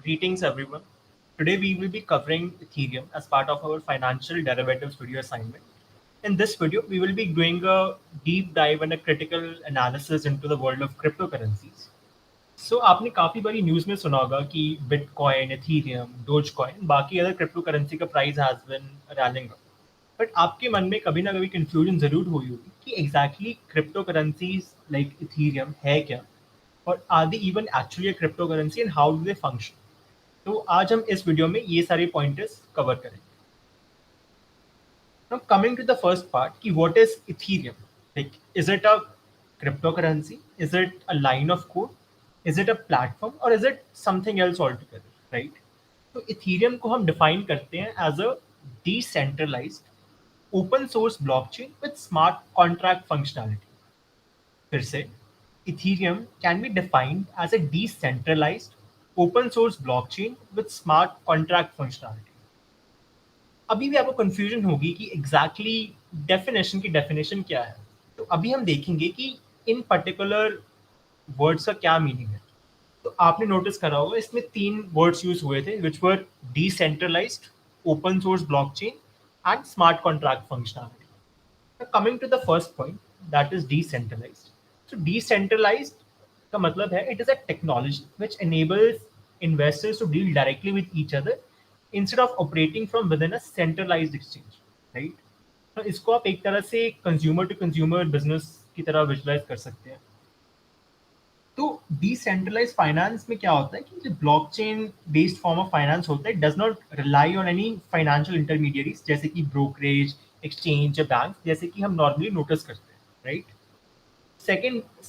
Greetings everyone. Today we will be covering Ethereum as part of our financial derivatives video assignment. In this video, we will be doing a deep dive and a critical analysis into the world of cryptocurrencies. So आपने काफ़ी बारी news में सुना होगा कि bitcoin, Ethereum, Dogecoin, बाकी other crypto currency का price has been railing up. But आपके मन में कभी ना कभी कंफ्यूजन ज़रूर हुई होगी कि exactly crypto currencies like Ethereum है क्या, और are they even actually a crypto currency and how do they function. तो आज हम इस वीडियो में ये सारे पॉइंटर्स कवर करेंगे। Now coming to the first part, कि what is Ethereum? Like, is it a cryptocurrency? Is it a line of code? Is it a platform or is it something else altogether? Right? तो Ethereum को हम define करते हैं as a decentralized open source blockchain with smart contract functionality. फिर से, Ethereum can be defined as a decentralized open source blockchain with smart contract functionality. अभी भी आपको कंफ्यूजन होगी कि एग्जैक्टली डेफिनेशन क्या है। तो अभी हम देखेंगे कि इन पर्टिकुलर वर्ड्स का क्या मीनिंग है। तो आपने नोटिस करा होगा इसमें 3 वर्ड्स यूज हुए थे which were decentralised, open source blockchain and smart contract functionality. Coming to the first point, that is decentralised. तो डिसेंट्रलाइज्ड का मतलब है it is a technology which enables investors to deal directly with each other instead of operating from within a centralized exchange, right? तो इसको आप एक तरह से कंज्यूमर टू कंज्यूमर बिजनेस की तरह विजुलाइज कर सकते हैं। तो डिसेंट्रलाइज फाइनेंस में क्या होता है कि जो blockchain based form of finance होता है does not rely on any financial intermediaries जैसे कि ब्रोकरेज, एक्सचेंज या बैंक, जैसे कि हम नॉर्मली नोटिस करते हैं, right?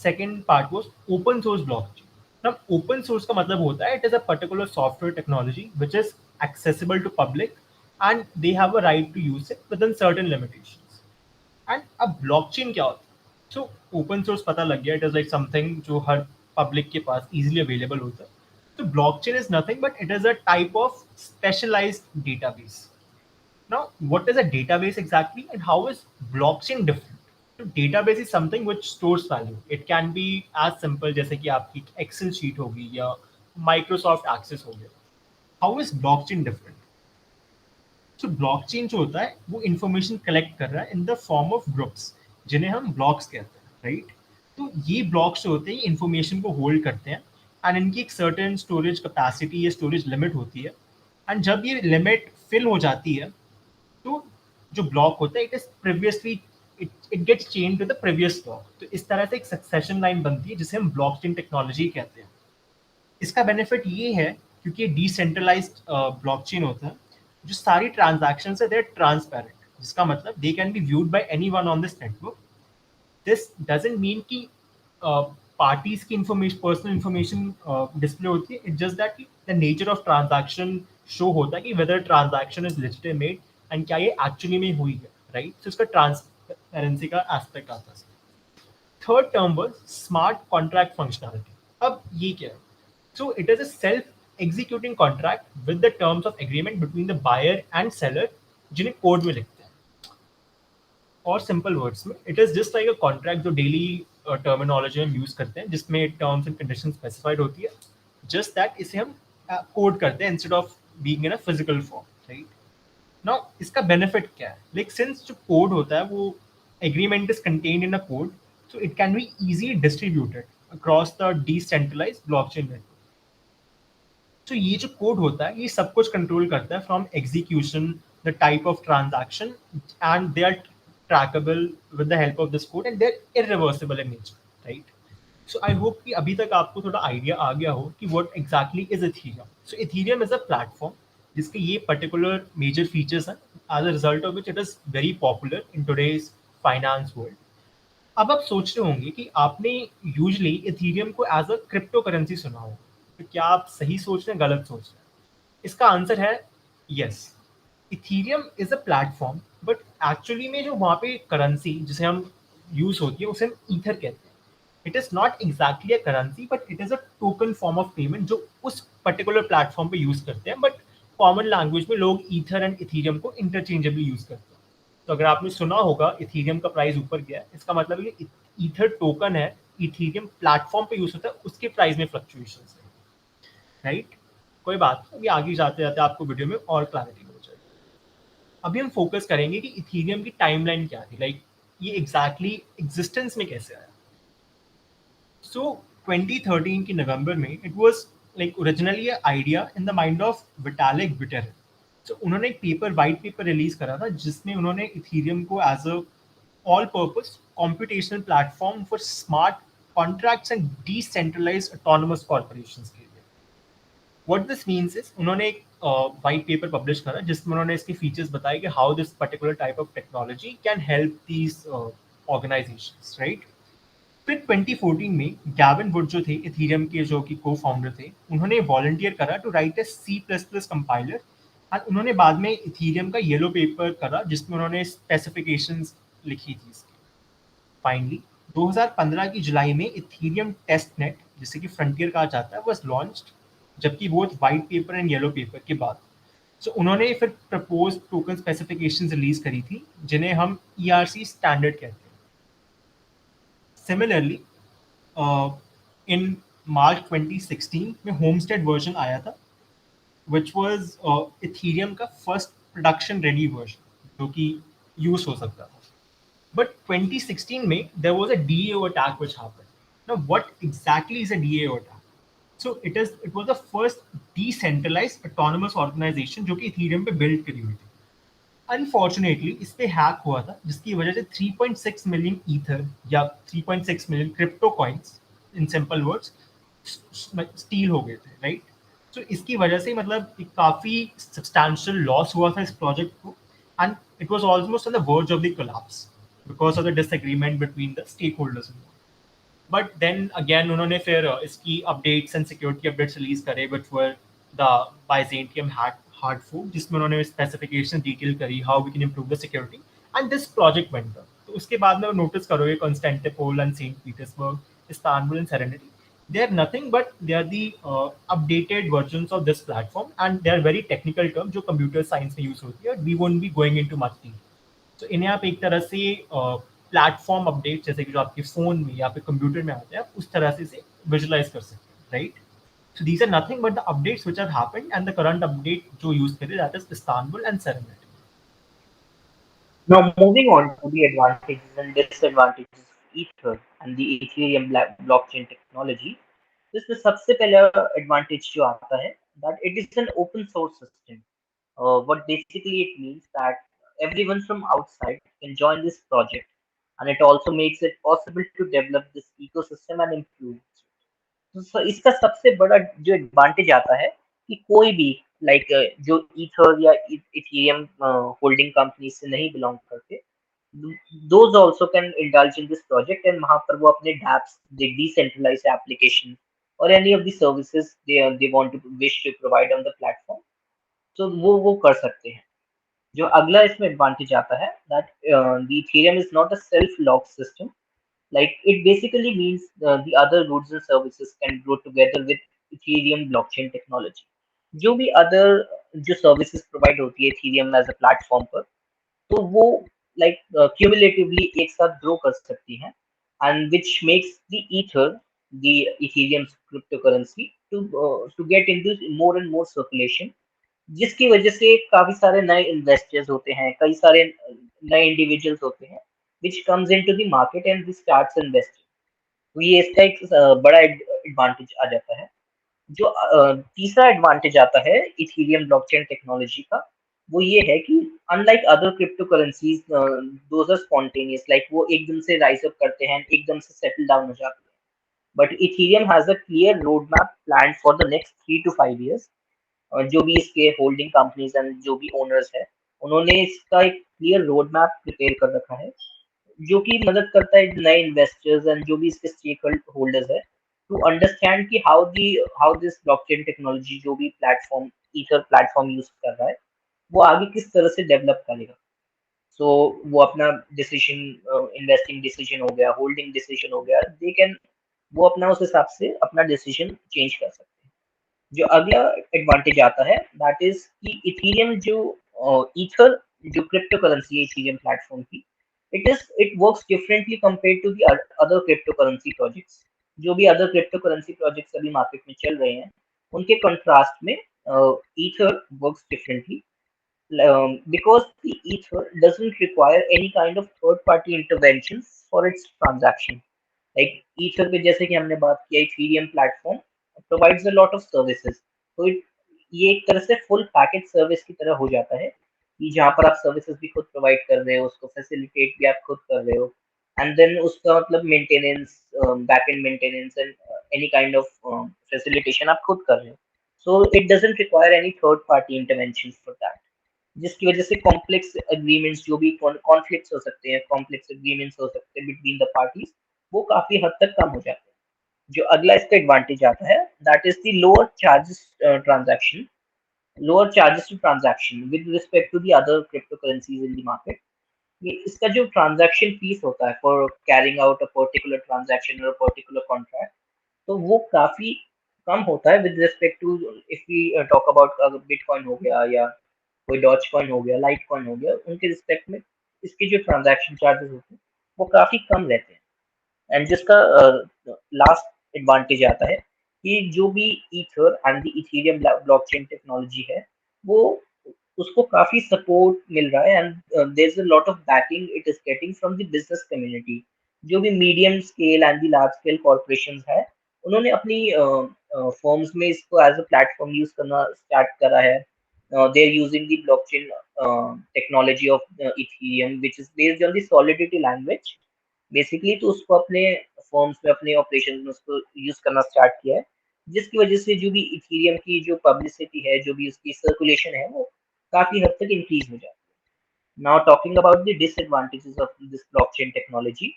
second part was open source blockchain. Now open source का मतलब होता है it is a particular software technology which is accessible to public and they have a right to use it within certain limitations. And अब blockchain क्या होता है? So open source पता लग गया, it is like something जो हर public के पास easily available होता है. So blockchain is nothing but it is a type of specialized database. Now what is a database exactly and how is blockchain different? तो database is something which stores value. It can be as simple जैसे कि आपकी Excel sheet होगी या Microsoft access हो गया। How is blockchain different? So blockchain जो होता है वो इंफॉर्मेशन कलेक्ट कर रहा है in the form of groups जिन्हें हम ब्लॉक्स कहते हैं, राइट? तो ये ब्लॉक्स जो होते हैं ये इंफॉर्मेशन को होल्ड करते हैं एंड इनकी एक सर्टेन स्टोरेज कैपेसिटी या स्टोरेज लिमिट होती है। एंड जब ये लिमिट फिल हो जाती है तो जो ब्लॉक होता है it is previously it gets change to the previous block. तो इस तरह से एक सक्सेशन लाइन बनती है जिसे हम ब्लॉकचेन टेक्नोलॉजी कहते हैं। इसका बेनिफिट ये है क्योंकि डिसेंट्रलाइज्ड ब्लॉकचेन होता है, जो सारी ट्रांजैक्शंस है दे आर ट्रांसपेरेंट, जिसका मतलब they can be viewed by anyone on this network. This doesn't mean कि पार्टीज की इंफॉर्मेशन, पर्सनल इंफॉर्मेशन डिस्प्ले होती है। It just that the nature of transaction show होता है कि whether transaction is legitimate and क्या ये एक्चुअली में हुई है, राइट? तो इसका ट्रांसपेरेंसी का एस्पेक्ट आता है। Third term was smart contract functionality. अब ये क्या है? So it is a self executing contract with the terms of agreement between the buyer and seller, जिन्हें कोड में लिखते हैं। और सिंपल वर्ड्स में it is just like a contract जो डेली टर्मिनोलॉजी हम यूज करते हैं जिसमें टर्म्स एंड कंडीशन स्पेसिफाइड होती है। जस्ट दैट इसे हम कोड करते हैं instead of being in a physical form, right? Now इसका बेनिफिट क्या है? लाइक सिंस जो कोड होता है वो agreement is contained in a code, so it can be easily distributed across the decentralised blockchain network. तो ये जो कोड होता है ये सब कुछ कंट्रोल करता है from execution, the type of transaction, and they are trackable with the help of this code and they are irreversible in nature, right? So I hope कि अभी तक आपको थोड़ा आइडिया आ गया हो कि what exactly is Ethereum. So Ethereum is a platform जिसके ये पर्टिकुलर मेजर फीचर्स हैं, as a result of which it is very popular in today's finance world. अब आप सोच रहे होंगे कि आपने यूजुअली इथीरियम को एज अ क्रिप्टो करेंसी सुना होगा, तो क्या आप सही सोच रहे हैं, गलत सोच रहे हैं? इसका आंसर है yes. Ethereum is a platform, but actually में जो वहाँ पे करेंसी जिसे हम यूज होती है उसे हम ईथर कहते हैं। It is not exactly a currency but it is a token form of payment जो उस पर्टिकुलर प्लेटफॉर्म पे यूज करते हैं। बट कॉमन लैंग्वेज में लोग ईथर एंड इथीरियम को इंटरचेंजेबली यूज करते हैं। तो अगर आपने सुना होगा इथीरियम का प्राइस ऊपर गया है, इसका मतलब ये ईथर टोकन है, इथीरियम प्लेटफॉर्म पे यूज होता है, उसके प्राइस में फ्लक्चुएशन है, राइट? कोई बात नहीं, अभी आगे जाते जाते आपको वीडियो में और क्लैरिटी हो जाएगी। अभी हम फोकस करेंगे कि इथीरियम की टाइमलाइन क्या थी, लाइक ये एग्जैक्टली एग्जिस्टेंस में कैसे आया। सो 2013 की नवंबर में it was like originally idea in the mind of Vitalik bitter. तो उन्होंने एक पेपर वाइट पेपर रिलीज करा था जिसमें उन्होंने इथीरियम को as a all purpose computational platform for smart contracts and decentralised autonomous corporations के लिए। व्हाट दिस मीन्स इज उन्होंने एक वाइट पेपर पब्लिश करा जिसमें उन्होंने इसके फीचर्स बताए कि how this particular type of technology can help these organisations, right. फिर 2014 में गैविन वुड जो थे इथीरियम के जो कि को फाउंडर थे, उन्होंने वॉलंटियर करा to write a C++ compiler and उन्होंने बाद में इथीरियम का येलो पेपर करा जिसमें उन्होंने स्पेसिफिकेशंस लिखी थी इसकी। फाइनली 2015 की जुलाई में इथीरियम टेस्ट नेट, जिसे कि फ्रंटियर कहा जाता है, वाज लॉन्च्ड, जबकि वो white paper and yellow paper के बाद। सो उन्होंने फिर प्रपोज टोकन स्पेसिफिकेशंस रिलीज करी थी जिन्हें हम ERC स्टैंडर्ड कहते हैं। सिमिलरली इन मार्च 2016 में होमस्टेड वर्जन आया था विच वाज इथीरियम का फर्स्ट प्रोडक्शन रेडी वर्जन जो कि यूज हो सकता था। But 2016 में there was a DAO attack which happened. Now, what exactly is a DAO attack? So it was the first decentralized autonomous organization जो कि Ethereum पे build करी हुई थी। Unfortunately, इस पे हैक हुआ था जिसकी वजह से 3.6 मिलियन ईथर या 3.6 million crypto coins in simple words steel हो गए थे, राइट। सो इसकी वजह से मतलब एक काफ़ी सब्सटैंशियल लॉस हुआ था इस प्रोजेक्ट को and it was almost on the verge of the collapse because of the disagreement between the stakeholders. But then again उन्होंने फिर इसकी updates and security updates release करे which were the Byzantium hard fork, जिसमें उन्होंने specification detail करी how we can improve the security and this project went up. तो उसके बाद में नोटिस करोगे Constantinople and Saint Petersburg, Istanbul and Serenity, they are nothing but they are the updated versions of this platform and they are very technical terms जो computer science में use होती है। We won't be going into much detail. तो इन्हें आप एक तरह से प्लेटफॉर्म अपडेट जैसे कि जो आपके फोन में या फिर कंप्यूटर में आते हैं आप उस तरह से विजुलाइज कर सकते हैं, right. So these are nothing but the updates which have happened and the current update जो यूज करे that is Istanbul and Serenity. Now, moving on to the advantages and disadvantages of Ether and the Ethereum blockchain technology, this the सबसे पहला advantage जो आता है that it is an open source system. What basically it means that everyone from outside can join this project, and it also makes it possible to develop this ecosystem and improve it. तो इसका सबसे बड़ा जो advantage आता है कि कोई भी लाइक जो ईथर या इथेरियम होल्डिंग कंपनी से नहीं बिलोंग करते, those also can indulge in this project and वहां पर वो अपने dApps, the decentralized application or any of the services they want to wish to provide on the platform, तो वो कर सकते हैं। जो अगला इसमें एडवांटेज आता है that the Ethereum is not a self lock system. Like it basically means the other goods and services can grow together with Ethereum blockchain technology. जो भी other जो services provide होती है Ethereum as a platform पर, तो वो like cumulatively एक साथ grow कर सकती हैं, and which makes the Ether, the Ethereum cryptocurrency, to get into more and more circulation, जिसकी वजह से काफी सारे नए इन्वेस्टर्स होते हैं, कई सारे नए इंडिविजुअल्स होते हैं which comes into the market and this starts investing. तो ये इसका एक बड़ा एडवांटेज आ जाता है। जो तीसरा एडवांटेज आता है इथेरियम ब्लॉकचेन टेक्नोलॉजी का, वो ये है कि unlike other cryptocurrencies, those are spontaneous, like वो एकदम से राइज अप करते हैं, एकदम से सेटल डाउन हो जाते हैं। But Ethereum has a clear road map plan for the next 3 to 5 years। जो भी इसके होल्डिंग कंपनीज एंड जो भी ओनर्स है, उन्होंने इसका एक क्लियर रोड मैप प्रिपेयर कर रखा है, जो कि मदद करता है नए इन्वेस्टर्स एंड जो भी इसके स्टेक होल्डर्स है टू अंडरस्टैंड कि हाउ दिस ब्लॉकचेन टेक्नोलॉजी जो भी प्लेटफॉर्म ईथर प्लेटफॉर्म यूज कर रहा है, वो आगे किस तरह से डेवलप करेगा। सो वो अपना डिसीजन, इन्वेस्टिंग डिसीजन हो गया, होल्डिंग डिसीजन हो गया, दे कैन वो अपना उस हिसाब से अपना डिसीजन चेंज कर सकते हैं। जो अगला एडवांटेज आता है दैट इज कि इथेरियम जो ईथर जो क्रिप्टो करेंसी है इथेरियम प्लेटफॉर्म की, it works differently compared to the other cryptocurrency projects. जो भी अदर क्रिप्टो करेंसी प्रोजेक्ट्स अभी मार्केट में चल रहे हैं, उनके कंट्रास्ट में Ether works differently because the Ether doesn't require any kind of third-party interventions for its transaction. Like Ether पे जैसे कि हमने बात किया Ethereum platform provides a lot of services. तो ये एक तरह से full package service की तरह हो जाता है कि जहाँ पर आप services भी खुद provide कर रहे हो, उसको facilitate भी आप खुद कर रहे हो, and then उसका मतलब maintenance, back end maintenance and any kind of facilitation आप खुद कर रहे हो. So it doesn't require any third party interventions for that. जिसकी वजह से कॉम्प्लेक्स एग्रीमेंट्स जो भी कॉन्फ्लिक्ट्स हो सकते हैं, कॉम्प्लेक्स एग्रीमेंट्स हो सकते हैं बिटवीन द पार्टीज, वो काफी हद तक कम हो जाते हैं. जो अगला इसका एडवांटेज आता है, that is the lower charges transaction lower charges to transaction with respect to the other cryptocurrencies in the market. इसका जो ट्रांजैक्शन फीस होता है for carrying out a particular transaction और पर्टिकुलर कॉन्ट्रैक्ट, तो वो काफी कम होता है with respect to, if we talk about Bitcoin हो गया या कोई डॉज कॉइन हो गया, लाइट कॉइन हो गया, उनके रिस्पेक्ट में इसके जो ट्रांजैक्शन चार्जेस होते हैं वो काफी कम रहते हैं. एंड जिसका लास्ट एडवांटेज आता है कि जो भी ether and the Ethereum blockchain technology है, वो उसको काफी सपोर्ट मिल रहा है and there is a lot of backing it is getting from the business community. जो भी medium scale and the large scale corporations है, उन्होंने अपनी फर्म्स में इसको एज अ प्लेटफॉर्म यूज करना स्टार्ट करा है. They're using the blockchain technology of Ethereum, which is based on the Solidity language. Basically तो उसको अपने फॉर्म्स में, अपने ऑपरेशन में उसको यूज करना स्टार्ट किया है, जिसकी वजह से जो भी इथेरियम की जो पब्लिसिटी है, जो भी उसकी सर्कुलेशन है, वो काफी हद तक इंक्रीज हो जाती है. Now talking about the disadvantages of this blockchain technology,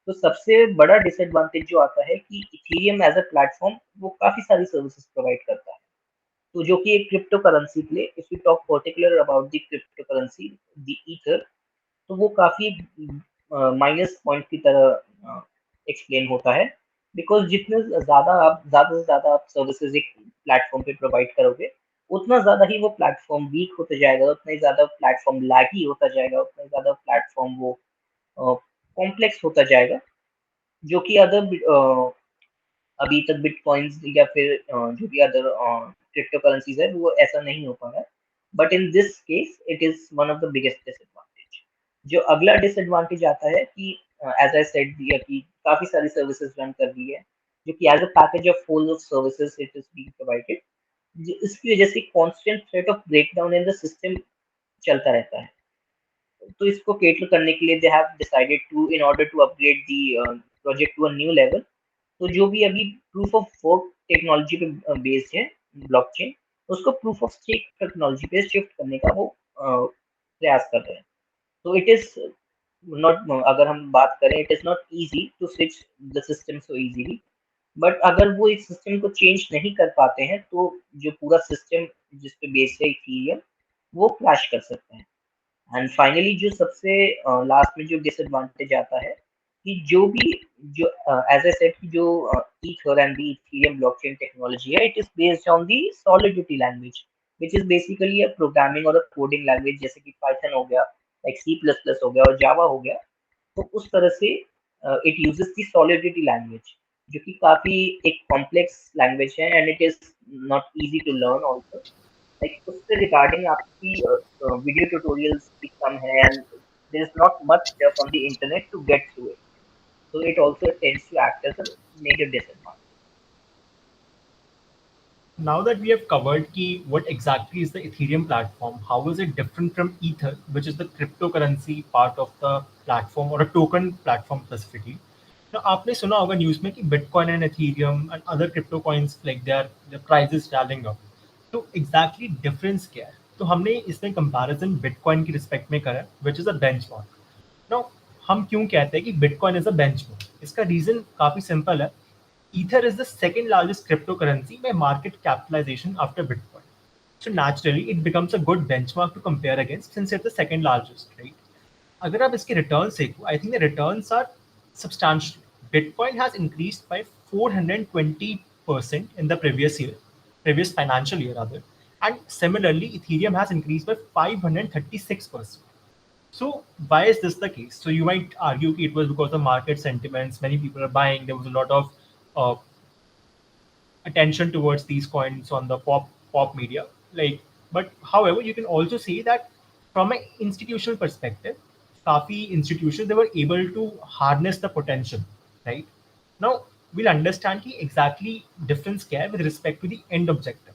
तो सबसे बड़ा डिसएडवांटेज जो आता है कि इथेरियम एज अ प्लेटफॉर्म वो काफी सारी सर्विसेज प्रोवाइड करता है. तो जो कि एक क्रिप्टो करेंसी के लिए, if you talk particular about the crypto currency the ether, तो वो काफी माइनस पॉइंट की तरह एक्सप्लेन होता है. बिकॉज जितने ज्यादा से ज्यादा आप सर्विसेज एक प्लेटफॉर्म पे प्रोवाइड करोगे, उतना ज्यादा ही वो प्लेटफॉर्म वीक होता जाएगा, उतना ही ज्यादा प्लेटफॉर्म लैगी होता जाएगा, उतना ही ज्यादा प्लेटफॉर्म वो कॉम्प्लेक्स होता जाएगा. जो कि अदर अभी तक बिटकॉइंस या फिर जो भी अदर क्रिप्टो करेंसीज है, वो ऐसा नहीं हो पा रहा है. But in this case it is one of the biggest disadvantage. जो अगला डिसएडवांटेज आता है कि एज आई सेड दिया कि काफी सारी सर्विसेज रन कर रही है, जो कि as a package of full of services it is being provided. इसकी वजह से constant threat of breakdown in the system चलता रहता है. तो इसको केटर करने के लिए they have decided to, in order to upgrade the project to a new level, तो जो भी अभी प्रूफ ऑफ वर्क टेक्नोलॉजी पे बेस्ड है ब्लॉकचेन, उसको प्रूफ ऑफ स्टेक टेक्नोलॉजी पे शिफ्ट करने का वो प्रयास कर रहे हैं. तो इट इज नॉट, अगर हम बात करें, it is not easy to switch the system so easily. But अगर वो इस सिस्टम को चेंज नहीं कर पाते हैं, तो जो पूरा सिस्टम जिस पे बेस्ड है इथेरियम, वो क्रैश कर सकते हैं. एंड फाइनली जो सबसे लास्ट में जो डिसएडवांटेज आता है कि जो भी, जो एज आई सेड कि जो ether and the Ethereum blockchain technology है, it is based on the Solidity language, which is basically a programming और अ कोडिंग लैंग्वेज, जैसे कि पाइथन हो गया, लाइक सी प्लस प्लस हो गया और जावा हो गया. तो उस तरह से it uses the Solidity language, जो कि काफी एक कॉम्प्लेक्स लैंग्वेज है and it is not easy to learn also. Like उससे रिगार्डिंग आपकी वीडियो ट्यूटोरियल्स भी कम है and there is not much stuff on the internet to get through it. So it also tends to act as a major disadvantage. Now that we have covered ki what exactly is the Ethereum platform, how is it different from Ether, which is the cryptocurrency part of the platform or a token platform specifically. Now, आपने सुना होगा news में कि Bitcoin and Ethereum and other crypto coins like their prices rallying up. तो exactly difference क्या है? तो हमने इसमें comparison Bitcoin की respect में करा, which is a benchmark. Now, हम क्यों कहते हैं कि Bitcoin is a benchmark? इसका reason काफी simple है. Ether is the second largest cryptocurrency by market capitalization after Bitcoin. So naturally, it becomes a good benchmark to compare against since it's the second largest, right? अगर आप इसके returns देखो, I think the returns are substantial. Bitcoin has increased by 420% in the previous financial year rather, and similarly, Ethereum has increased by 536%. So why is this the case? So you might argue it was because of market sentiments. Many people are buying. There was a lot of uh, attention towards these coins on the pop media. like, but however, you can also say that from an institutional perspective, काफी institutions they were able to harness the potential, right? Now we'll understand कि exactly difference क्या है with respect to the end objective.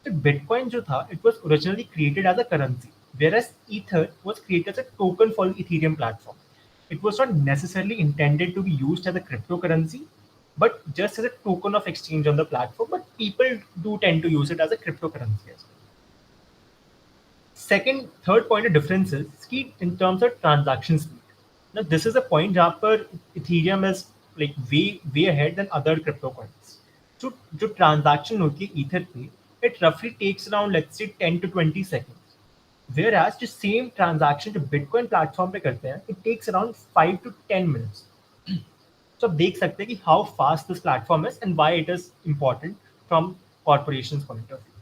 So Bitcoin जो था, it was originally created as a currency, whereas Ether was created as a token for the Ethereum platform. It was not necessarily intended to be used as a cryptocurrency, but just as a token of exchange on the platform. But people do tend to use it as a cryptocurrency as well. Second, third point of difference is कि in terms of transaction speed. Now this is a point जहाँ पर Ethereum is like way ahead than other crypto coins. So जो transaction होती है Ether पे, it roughly takes around let's say 10 to 20 seconds. Whereas जो same transaction जो Bitcoin platform पे करते हैं, it takes around 5 to 10 minutes. So आप देख सकते हैं कि how fast this platform is and why it is important from corporations point of view.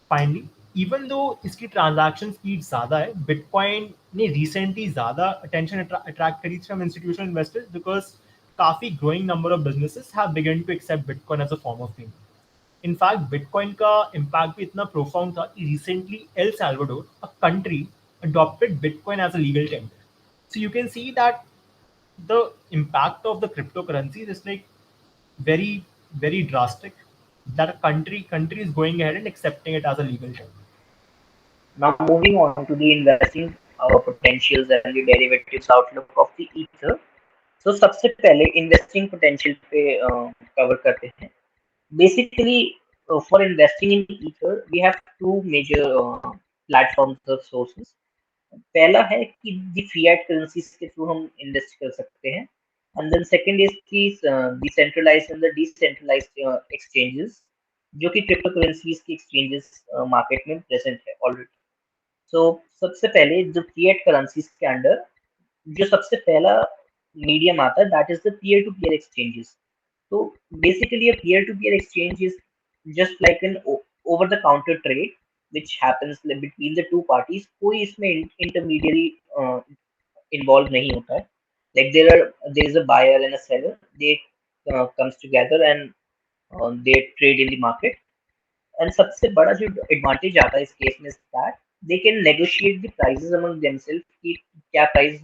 Finally, even though इसकी transaction speed ज़्यादा है, Bitcoin ने recently ज़्यादा attention attract करी थी from institutional investors because काफ़ी growing number of businesses have begun to accept Bitcoin as a form of payment. In fact, Bitcoin का impact भी इतना profound था कि recently El Salvador, a country, adopted Bitcoin as a legal tender. So you can see that the impact of the cryptocurrencies is like very drastic, that a country is going ahead and accepting it as a legal tender. Now moving on to the investing potentials and the derivatives outlook of the ether. So सबसे पहले investing potential पे cover करते हैं. Basically, for investing in ether, we have two major platforms or sources. पहला है कि the fiat currencies के through हम इन्वेस्ट कर सकते हैं, and then second is कि decentralized and the decentralized exchanges जो कि क्रिप्टो करेंसीज की एक्सचेंजेस मार्केट में प्रेजेंट है ऑलरेडी. सो सबसे पहले जो फिएट करेंसीज के अंडर जो सबसे पहला मीडियम आता है that is the peer to peer exchanges. तो basically a peer to peer exchange is just like an over the counter trade which happens between the two parties. कोई इसमें intermediary involved नहीं होता है. Like there is a buyer and a seller, they comes together and they trade in the market. And सबसे बड़ा जो advantage आता है इस केस में that they can negotiate the prices among themselves कि क्या price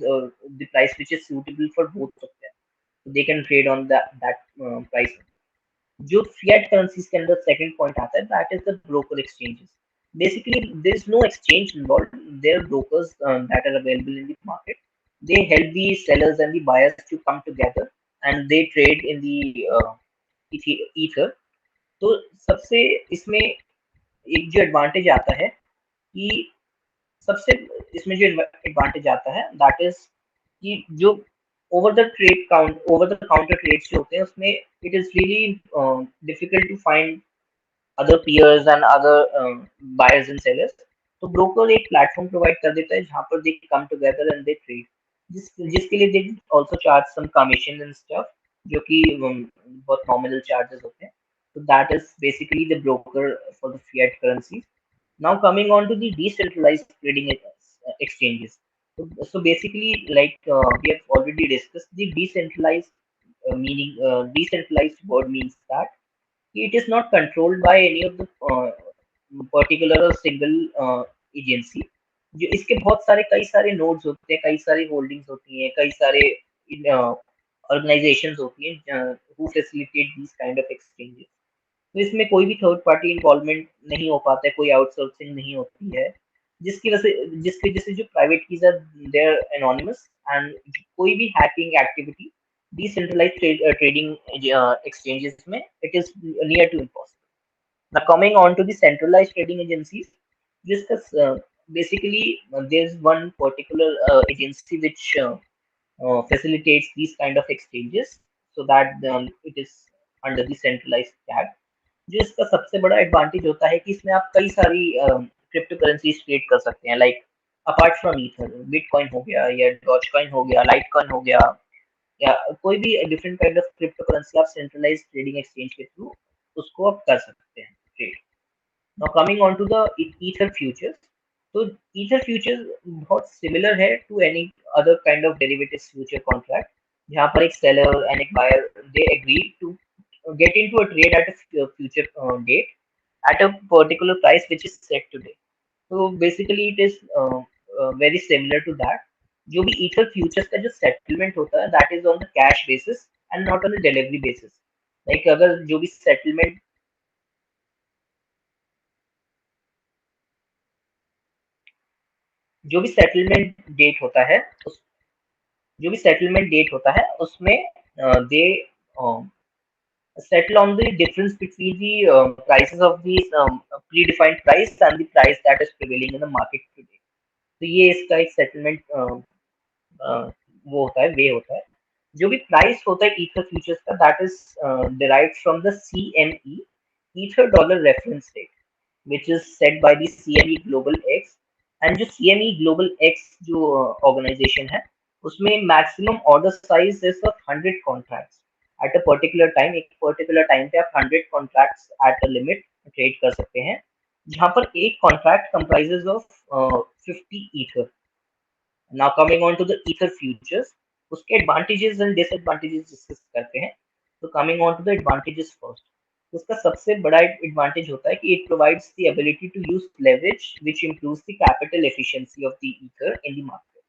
the price which is suitable for both of them. They can trade on that price. जो fiat currencies के अंदर second point आता है that is the broker exchanges. Basically there is no exchange involved. There are brokers that are available in the market. They help the sellers and the buyers to come together and they trade in the ether. तो सबसे इसमें एक जो advantage आता है कि सबसे इसमें जो एडवांटेज आता है दैट इज कि जो ओवर द काउंटर ट्रेड्स जो होते हैं उसमें it is really difficult to find other peers and other buyers and sellers. तो ब्रोकर एक प्लेटफॉर्म प्रोवाइड कर देता है जहाँ पर they come together and they trade, जिसके लिए they also charge some commission and stuff जो कि बहुत नॉमिनल चार्जेस होते हैं. So that is basically the broker for the fiat currencies. Now coming on to the decentralized trading exchanges. So basically, like we have already discussed, the decentralized decentralized word means that it is not controlled by any of the particular or single agency. जो इसके बहुत सारे कई सारे nodes होते हैं, कई सारी होल्डिंग्स होती हैं, कई सारे ऑर्गेनाइजेशंस होती हैं who facilitate these kind of exchanges. तो इसमें कोई भी थर्ड पार्टी इन्वॉल्वमेंट नहीं हो पाता है, कोई आउटसोर्सिंग नहीं होती है, जिसकी वजह से जो private keys are they are anonymous and कोई भी hacking activity decentralized trading exchanges में it is near to impossible. Now coming on to the centralized trading agencies, this basically there's one particular agency which facilitates these kind of exchanges so that it is under the centralized tag. जो इसका सबसे बड़ा advantage होता है कि इसमें आप कई सारी क्रिप्टो करेंसीज ट्रेड कर सकते हैं, like apart from ether bitcoin हो गया या डॉजकॉइन हो गया, लाइटकॉइन हो गया, या कोई भी different kind of cryptocurrency आप सेंट्रलाइज्ड ट्रेडिंग एक्सचेंज के थ्रू उसको आप कर सकते हैं trade. Now coming on to the ether futures. तो ईथर फ्यूचर्स बहुत सिमिलर है to any other kind of derivatives future contract जहाँ पर एक सेलर एंड एक buyer they agree to get into a trade at a future date at a particular price which is set today. So basically it is very similar to that. जो भी ether futures का जो settlement होता है that is on the cash basis and not on the delivery basis. Like अगर जो भी settlement date होता है उस जो भी सेटलमेंट डेट होता है उसमें दे settle on the difference between the prices of the predefined price and the price that is prevailing in the market today. तो ये इसका एक सेटलमेंट वो होता है वे होता है जो भी प्राइस होता है ईथर फ्यूचर्स का that is derived from the CME ether dollar reference rate which is set by the CME Global X and जो CME Global X जो organization है उसमें maximum order size is of 100 contracts at a particular time. एक particular time पे आप 100 contracts at a limit trade कर सकते हैं जहाँ पर एक contract comprises of 50 ether. Now coming on to the ether futures, उसके advantages and disadvantages discuss करते हैं. तो coming on to the advantages first. उसका सबसे बड़ा advantage होता है कि it provides the ability to use leverage which improves the capital efficiency of the ether in the market.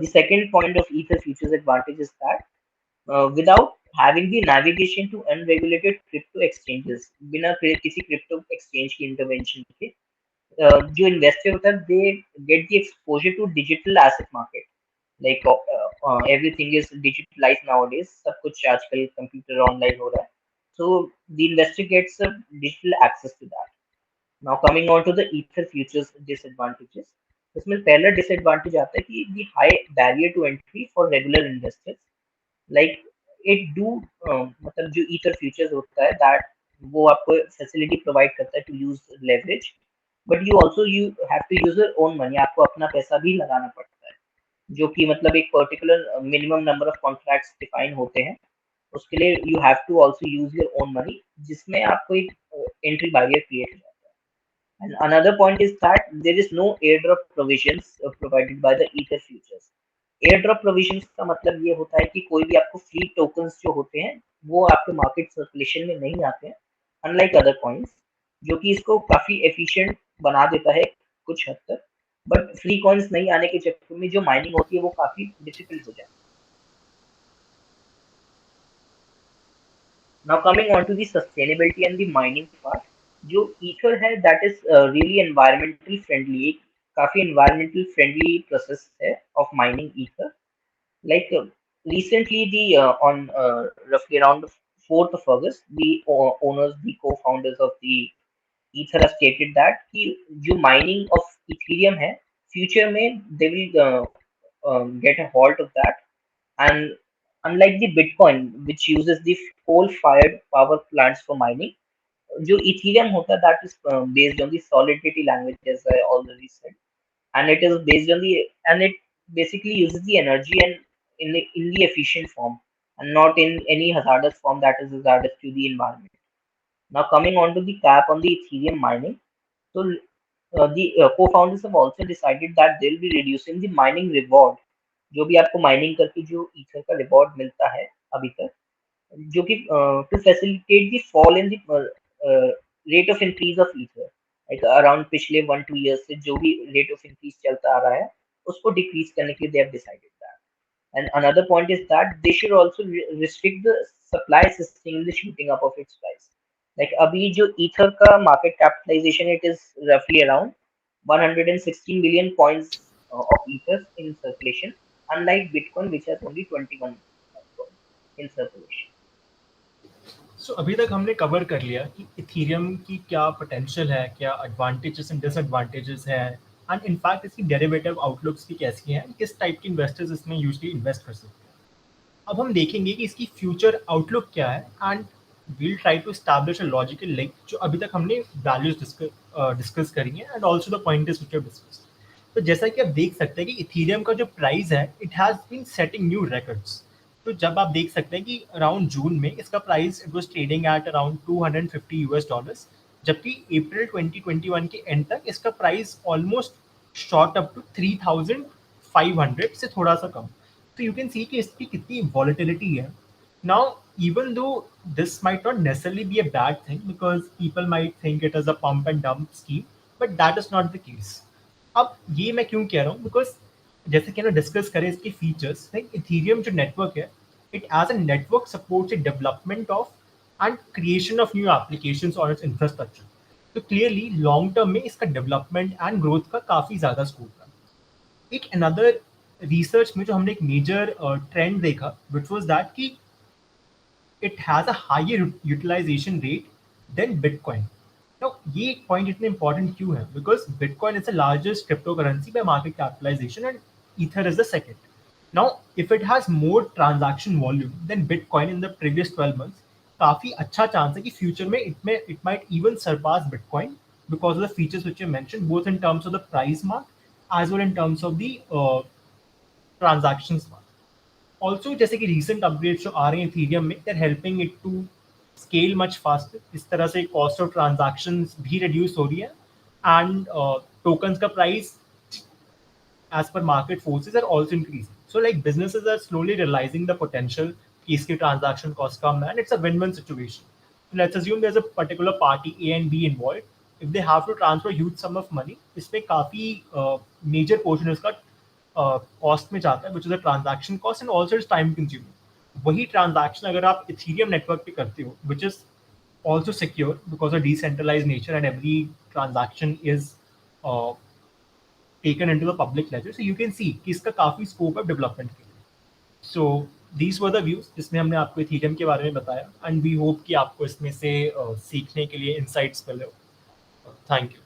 The second point of ether futures advantage is that without having the navigation to unregulated crypto exchanges, बिना किसी crypto exchange की intervention के जो investor होता है they get the exposure to digital asset market. Like everything is digitalized nowadays, सब कुछ आजकल computer online हो रहा है. So the investor gets a digital access to that. Now coming on to the ether futures disadvantages. इसमें पहला disadvantage आता है कि the high barrier to entry for regular investors. Like it do मतलब जो ether futures होता है that वो आपको facility provide करता है to use leverage, but you have to use your own money. आपको अपना पैसा भी लगाना पड़ता है जो कि मतलब एक particular minimum number of contracts define होते हैं उसके लिए you have to also use your own money जिसमें आपको एक entry barrier create हो जाता है. And another point is that there is no airdrop provisions provided by the ether futures. Airdrop provisions का मतलब ये होता है कि कोई भी आपको फ्री टोकन्स जो होते हैं वो आपके मार्केट सर्कुलेशन में नहीं आते हैं अनलाइक अदर कॉइन्स जो कि इसको काफी एफिशिएंट बना देता है कुछ हद तक बट फ्री कॉइन्स नहीं आने के चक्कर में जो माइनिंग होती है वो काफी डिफिकल्ट हो जाती है. Now coming on to the sustainability and the mining part. जो ईथर है that is really environmental friendly, काफी एनवायरमेंटल फ्रेंडली प्रोसेस है of mining ether. Like recently, the on roughly around 4th of August, the owners, the co-founders of the Ether have stated that कि जो mining of Ethereum है, future में they will get a halt of that, and unlike the Bitcoin, which uses the coal-fired power plants for mining, जो Ethereum होता है that is based on the Solidity language as I already said, and it is based on the and it basically uses the energy and in the efficient form and not in any hazardous form that is hazardous to the environment. Now coming on to the cap on the Ethereum mining, so the co-founders have also decided that they'll be reducing the mining reward. जो भी आपको mining करके जो ether का reward मिलता है अभी तक जो कि to facilitate the fall in the rate of increase of ether like around पिछले 1-2 इयर्स से जो भी रेट ऑफ इंक्रीज चलता आ रहा है उसको डिक्रीज करने के लिए they have decided that. And another point is that they should also restrict the supply system in the shooting up of its price. Like अभी जो ether का market capitalization it is roughly around 116 billion coins of ether in circulation, unlike Bitcoin which has only 21 in circulation. सो अभी तक हमने cover कर लिया कि Ethereum की क्या पोटेंशियल है, क्या एडवांटेजेस एंड डिसएडवांटेजेस हैं, एंड इनफैक्ट इसकी डेरिवेटिव आउटलुक्स की कैसी हैं, किस टाइप के इन्वेस्टर्स इसमें यूजली इन्वेस्ट कर सकते हैं. अब हम देखेंगे कि इसकी फ्यूचर आउटलुक क्या है and we'll try to establish a logical link जो अभी तक हमने वैल्यूज डिस्कस करी हैं and also the point is which discuss. तो जैसा कि आप देख सकते हैं कि इथीरियम का जो प्राइस है it has been setting new records. तो जब आप देख सकते हैं कि अराउंड जून में इसका price it was trading at around $250, जबकि अप्रैल 2021 के एंड तक इसका price almost shot up to 3,500 से थोड़ा सा कम. तो यू कैन सी कि इसकी कितनी वॉलेटिलिटी है. Now even though this might not necessarily be a bad thing because people might think it is a pump and dump scheme, but that is not the case. अब ये मैं क्यों कह रहा हूँ, बिकॉज जैसे कि ना डिस्कस करें इसके फीचर्स, लाइक इथीरियम जो नेटवर्क है, it as a network supports the development of and creation of new applications on its infrastructure. तो क्लियरली लॉन्ग टर्म में इसका डेवलपमेंट एंड ग्रोथ का काफ़ी ज़्यादा स्कोप है. एक अनदर रिसर्च में जो हमने एक मेजर ट्रेंड देखा विच वॉज दैट कि it has a higher utilization rate than Bitcoin. Now, ये point इतने important क्यों है? Because Bitcoin is the largest cryptocurrency by market capitalization and Ether is the second. Now, if it has more transaction volume than Bitcoin in the previous 12 months, काफी अच्छा chance है कि future में it might even surpass Bitcoin because of the features which you mentioned, both in terms of the price mark as well in terms of the transactions mark. Also जैसे कि recent upgrades जो आ रहे हैं Ethereum में, they're helping it to scale much fast. इस तरह से cost of transaction भी रिड्यूस हो रही है एंड टोकन्स का price as per market forces are also increasing. So like businesses are slowly realising the potential कि इसकी ट्रांजैक्शन कॉस्ट कम है and it's a win win situation. Let's assume there is a particular party A and B involve. If they have to transfer huge sum of money, इसमें काफ़ी major portion उसका cost में जाता है, which is a transaction cost and also is time consuming. वही transaction अगर आप Ethereum network पे करते हो, which is also secure because of decentralise nature and every transaction is taken into the public ledger, so you can see कि इसका काफ़ी scope है डेवलपमेंट के लिए. So these were the views जिसमें हमने आपको इथीरियम के बारे में बताया एंड वी होप कि आपको इसमें से सीखने के लिए इंसाइट्स मिले हो. Thank you.